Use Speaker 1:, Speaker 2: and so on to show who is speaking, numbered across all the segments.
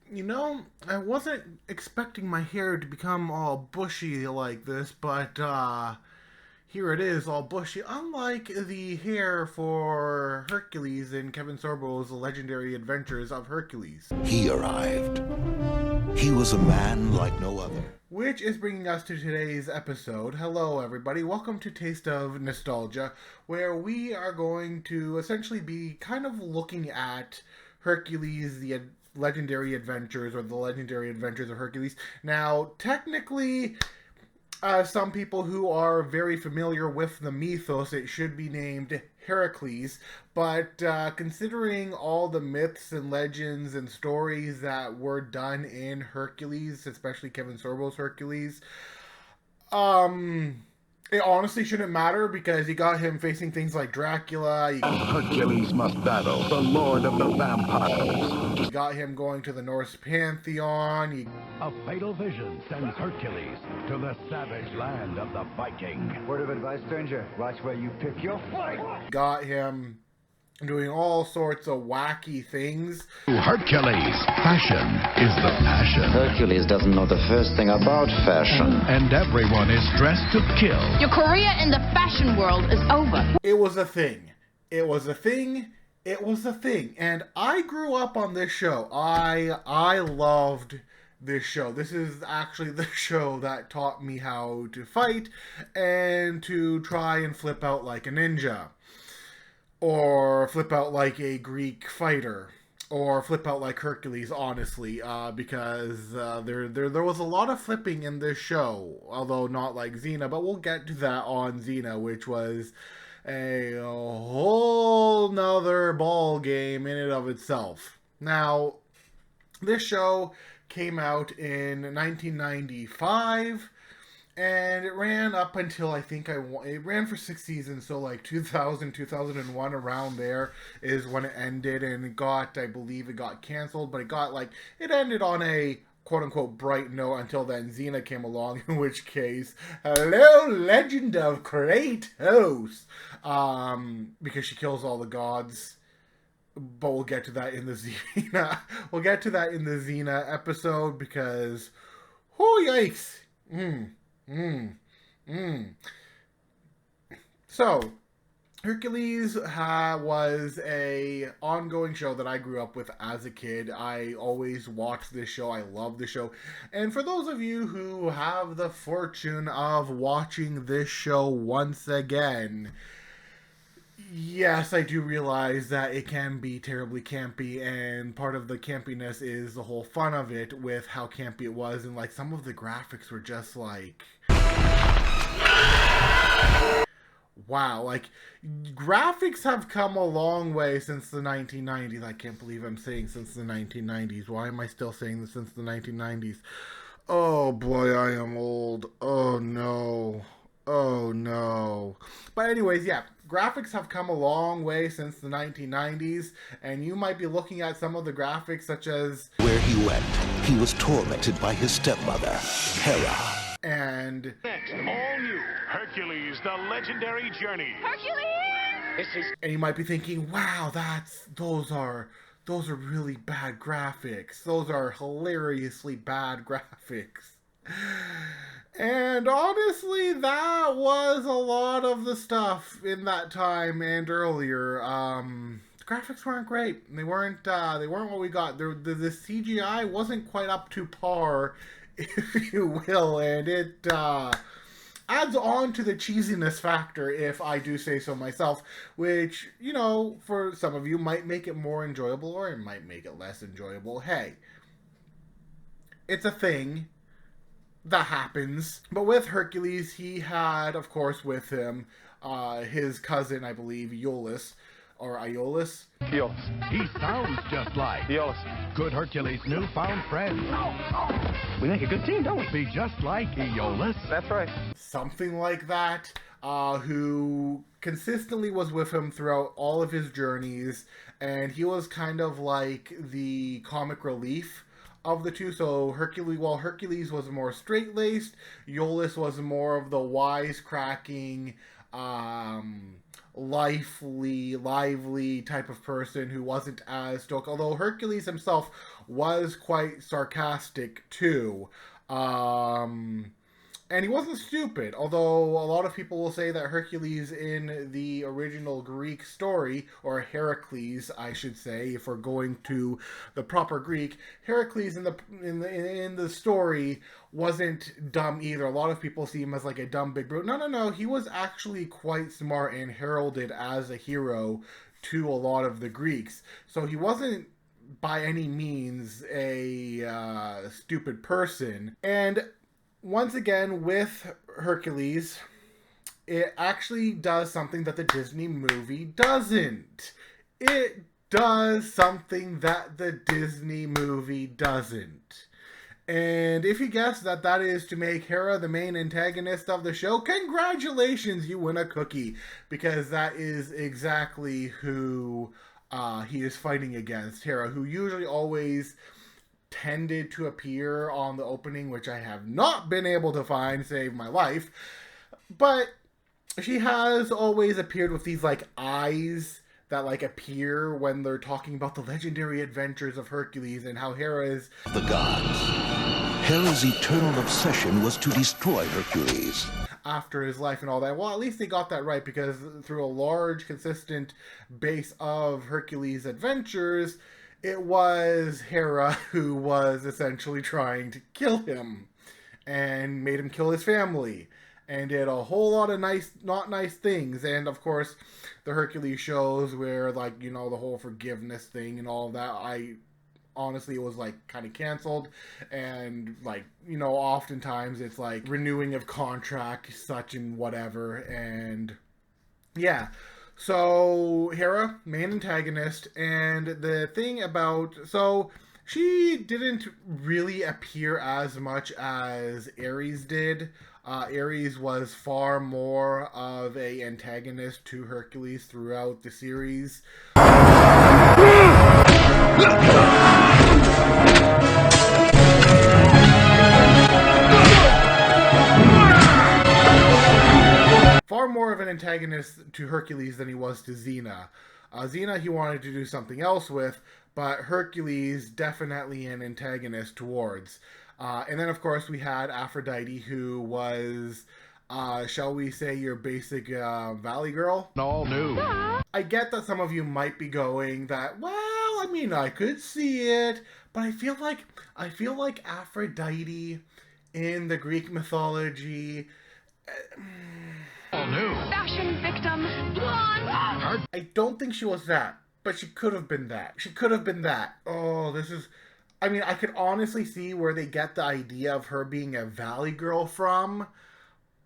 Speaker 1: You know, I wasn't expecting my hair to become all bushy like this, but here it is, all bushy. Unlike the hair for Hercules in Kevin Sorbo's Legendary Adventures of Hercules.
Speaker 2: He arrived. He was a man like no other.
Speaker 1: Which is bringing us to today's episode. Hello, everybody. Welcome to Taste of Nostalgia, where we are going to essentially be kind of looking at Hercules, the Legendary Adventures, or the Legendary Adventures of Hercules. Now, technically, some people who are very familiar with the mythos, it should be named Heracles, but considering all the myths and legends and stories that were done in Hercules, especially Kevin Sorbo's Hercules, um, it honestly shouldn't matter because you got him facing things like Dracula.
Speaker 3: Hercules must battle the Lord of the Vampires.
Speaker 1: You got him going to the Norse pantheon.
Speaker 3: A fatal vision sends Hercules to the savage land of the Viking.
Speaker 4: Word of advice, stranger. Watch where you pick your fight.
Speaker 1: Got him doing all sorts of wacky things.
Speaker 3: Hercules, fashion is the passion.
Speaker 5: Hercules doesn't know the first thing about fashion.
Speaker 3: And everyone is dressed to kill.
Speaker 6: Your career in the fashion world is over.
Speaker 1: It was a thing. It was a thing. It was a thing. And I grew up on this show. I loved this show. This is actually the show that taught me how to fight and to try and flip out like a ninja. Or flip out like a Greek fighter. Or flip out like Hercules, honestly, because there was a lot of flipping in this show, although not like Xena, but we'll get to that on Xena, which was a whole nother ball game in and of itself. Now, this show came out in 1995, and it ran up until it ran for 6 seasons, so like 2000, 2001, around there is when it ended, and I believe it got canceled, but it ended on a quote-unquote bright note until then Xena came along, in which case, hello, Legend of Kratos, because she kills all the gods. But we'll get to that in the Xena. We'll get to that in the Xena episode because, oh yikes! So, Hercules was a ongoing show that I grew up with as a kid. I always watched this show. I love the show. And for those of you who have the fortune of watching this show once again, yes, I do realize that it can be terribly campy, and part of the campiness is the whole fun of it with how campy it was, and like some of the graphics were just like, wow, like graphics have come a long way since the 1990s. I can't believe I'm saying since the 1990s. Why am I still saying this since the 1990s? Oh boy, I am old. Oh no. Oh no. But anyways, yeah, graphics have come a long way since the 1990s, and you might be looking at some of the graphics such as
Speaker 2: Where he went, he was tormented by his stepmother, Hera.
Speaker 1: and
Speaker 7: Next, all new Hercules, the legendary journey.
Speaker 1: and you might be thinking, wow, those are really bad graphics. Those are hilariously bad graphics. And honestly, that was a lot of the stuff in that time and earlier. The graphics weren't great. They weren't what we got. The CGI wasn't quite up to par, if you will, and it adds on to the cheesiness factor, if I do say so myself, which, you know, for some of you might make it more enjoyable or it might make it less enjoyable. Hey, it's a thing that happens. But with Hercules, he had, of course, with him his cousin, I believe, Iolaus, or Iolaus.
Speaker 3: He sounds just like Could Hercules' newfound friend
Speaker 4: We make a good team, don't we?
Speaker 3: be just like Iolaus?
Speaker 4: That's right.
Speaker 1: Something like that, who consistently was with him throughout all of his journeys, and he was kind of like the comic relief of the two. So while Hercules was more straight-laced, Iolaus was more of the wisecracking, lively type of person who wasn't as stoic, although Hercules himself was quite sarcastic too. And he wasn't stupid, although a lot of people will say that Hercules in the original Greek story, or Heracles, I should say, if we're going to the proper Greek, Heracles in the story wasn't dumb either. A lot of people see him as like a dumb big brute. No. He was actually quite smart and heralded as a hero to a lot of the Greeks. So he wasn't by any means a stupid person. And once again, with Hercules, it actually does something that the Disney movie doesn't. It does something that the Disney movie doesn't. And if you guess that that is to make Hera the main antagonist of the show, congratulations, you win a cookie. Because that is exactly who he is fighting against. Hera, who usually always tended to appear on the opening, which I have not been able to find, save my life. But she has always appeared with these like eyes that like appear when they're talking about the legendary adventures of Hercules and how Hera is
Speaker 2: The gods. Hera's eternal obsession was to destroy Hercules.
Speaker 1: after his life and all that. Well, at least they got that right, because through a large, consistent base of Hercules' adventures, it was Hera who was essentially trying to kill him and made him kill his family and did a whole lot of not nice things. And of course, the Hercules shows where, like, you know, the whole forgiveness thing and all of that, honestly, it was like kind of canceled. And, like, you know, oftentimes it's like renewing of contract, such and whatever. And yeah. So, Hera, main antagonist, and the thing about... So, she didn't really appear as much as Ares did. Ares was far more of a antagonist to Hercules throughout the series. Far more of an antagonist to Hercules than he was to Xena. Xena he wanted to do something else with, but Hercules definitely an antagonist towards. And then, of course, we had Aphrodite, who was, shall we say, your basic Valley Girl.
Speaker 3: All new.
Speaker 1: I get that some of you might be going that, well, I mean, I could see it, but I feel like Aphrodite in the Greek mythology...
Speaker 3: All new.
Speaker 6: Fashion victim. Blonde.
Speaker 1: I don't think she was that, but she could have been that. She could have been that. Oh, this is... I mean, I could honestly see where they get the idea of her being a Valley Girl from,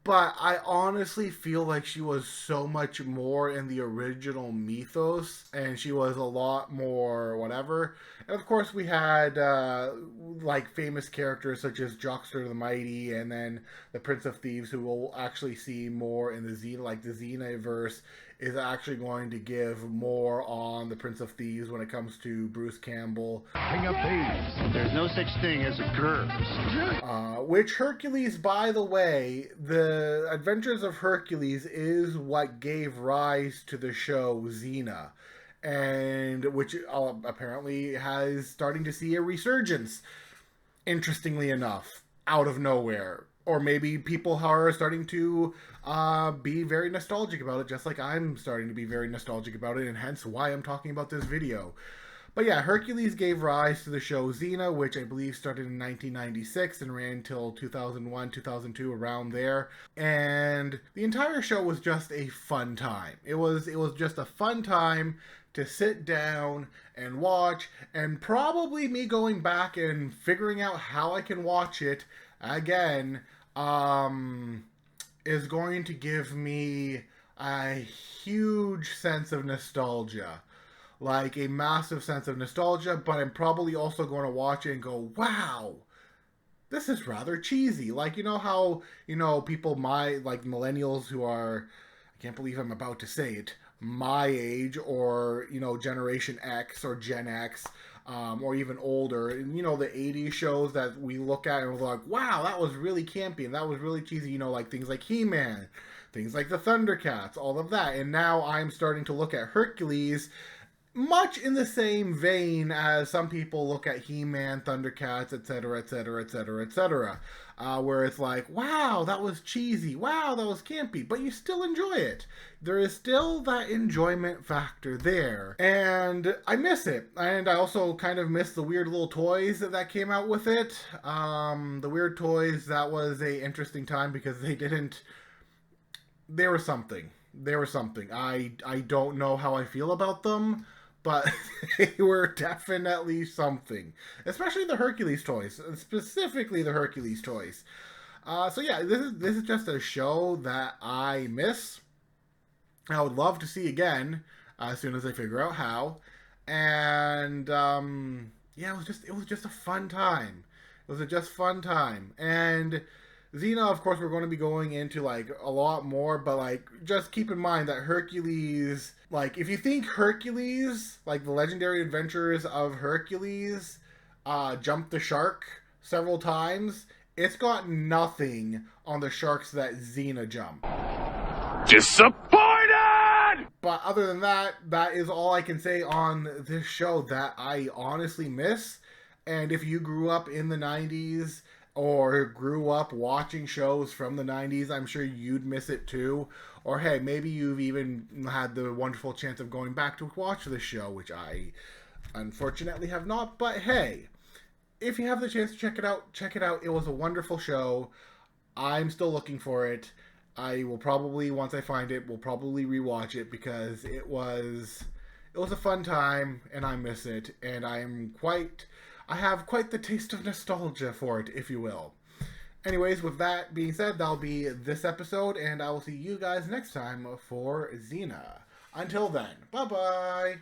Speaker 1: but I honestly feel like she was so much more in the original mythos, and she was a lot more whatever. And of course, we had like famous characters such as Jockster the Mighty, and then the Prince of Thieves, who we'll actually see more in the Xena, like the Xenoverse is actually going to give more on the Prince of Thieves when it comes to Bruce Campbell.
Speaker 3: King of Thieves.
Speaker 4: There's no such thing as a curse.
Speaker 1: Which Hercules, by the way, the Adventures of Hercules is what gave rise to the show Xena, and which apparently has starting to see a resurgence, interestingly enough, out of nowhere. Or maybe people are starting to be very nostalgic about it, just like I'm starting to be very nostalgic about it, and hence why I'm talking about this video. But yeah, Hercules gave rise to the show Xena, which I believe started in 1996 and ran till 2001, 2002, around there. And the entire show was just a fun time. It was just a fun time to sit down and watch, and probably me going back and figuring out how I can watch it again is going to give me a huge sense of nostalgia. Like a massive sense of nostalgia, but I'm probably also going to watch it and go, wow, this is rather cheesy. Like, you know how, you know, people like millennials who are, I can't believe I'm about to say it, my age, or, you know, Generation X or Gen X, or even older, and, you know, the 80s shows that we look at and we're like, wow, that was really campy and that was really cheesy, you know, like things like He-Man, things like the Thundercats, all of that. And now I'm starting to look at Hercules much in the same vein as some people look at He-Man, Thundercats, etc., etc., etc., etc., where it's like, wow, that was cheesy, wow, that was campy, but you still enjoy it. There is still that enjoyment factor there, and I miss it. And I also kind of miss the weird little toys that came out with it. The weird toys, that was a interesting time because they were something. They were something. I don't know how I feel about them, but they were definitely something. Especially the Hercules toys. Specifically the Hercules toys. So yeah, this is just a show that I miss. I would love to see again as soon as I figure out how. And yeah, it was just a fun time. It was a just fun time. And Xena, of course, we're going to be going into like a lot more, but like just keep in mind that Hercules, like if you think Hercules, like the legendary adventures of Hercules, jumped the shark several times, it's got nothing on the sharks that Xena jumped.
Speaker 7: Disappointed!
Speaker 1: But other than that, that is all I can say on this show that I honestly miss. And if you grew up in the 90s or grew up watching shows from the 90s, I'm sure you'd miss it too. Or hey, maybe you've even had the wonderful chance of going back to watch this show, which I unfortunately have not. But hey, if you have the chance to check it out, check it out. It was a wonderful show. I'm still looking for it. I will probably, once I find it, will probably rewatch it because it was a fun time and I miss it. And I have quite the taste of nostalgia for it, if you will. Anyways, with that being said, that'll be this episode, and I will see you guys next time for Xena. Until then, bye-bye!